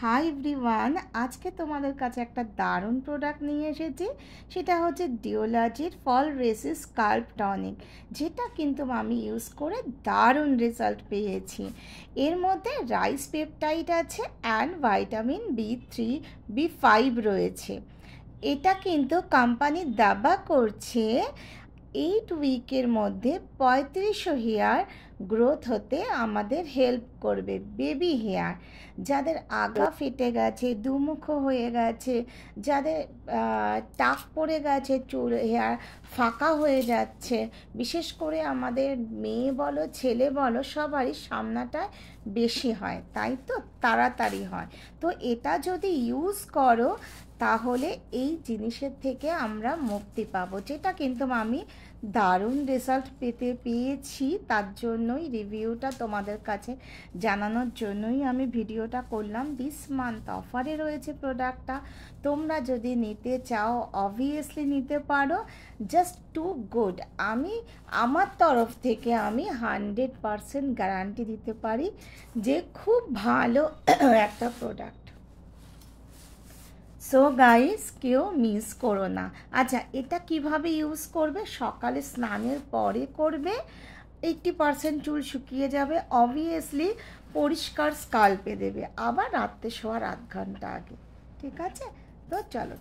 Hi everyone, আজকে তোমাদের কাছে একটা দারুণ প্রোডাক্ট নিয়ে এসেছি। সেটা হচ্ছে ডিওলজির ফল রেসিস স্কাল্প টনিক, যেটা কিন্তু আমি ইউজ করে দারুণ রেজাল্ট পেয়েছি। এর মধ্যে রাইস পেপটাইড আছে অ্যান্ড ভাইটামিন বি3 বি5 রয়েছে। এটা কিন্তু কোম্পানি দাবা করছে 8 উইকের মধ্যে 3500 হেয়ার গ্রোথ হতে আমাদের হেল্প করবে। বেবি হেয়ার, যাদের আগা ফেটে গেছে, দুমুখো হয়ে গেছে, যাদের টাক পড়ে গেছে, চুল হেয়ার ফাঁকা হয়ে যাচ্ছে, বিশেষ করে আমাদের মেয়ে বলো ছেলে বলো সবারই সামনাটায় বেশি হয়, তাই তো তাড়াতাড়ি হয়। তো এটা যদি ইউজ করো তাহলে এই জিনিসের থেকে আমরা মুক্তি পাবো, যেটা কিন্তু আমি দারুণ রেজাল্ট পেয়েছি। তার জন্যই রিভিউটা তোমাদের কাছে জানানোর জন্যই আমি ভিডিওটা করলাম। দিস মান্থ অফারে রয়েছে প্রোডাক্টটা, তোমরা যদি নিতে চাও অবভিয়াসলি নিতে পারো। Just too good. আমি আমার তরফ থেকে আমি 100% গ্যারান্টি দিতে পারি যে খুব ভালো একটা প্রোডাক্ট। সো গাইস, কেউ মিস করো না। আচ্ছা, এটা কিভাবে ইউজ করবে? সকালে স্নানের পরে করবে, 80% চুল শুকিয়ে যাবে, অবভিয়াসলি পরিষ্কার স্কাল্পে দেবে, আবার রাত্রে শোয়ার আধ ঘন্টা আগে। ঠিক আছে? তো চলো।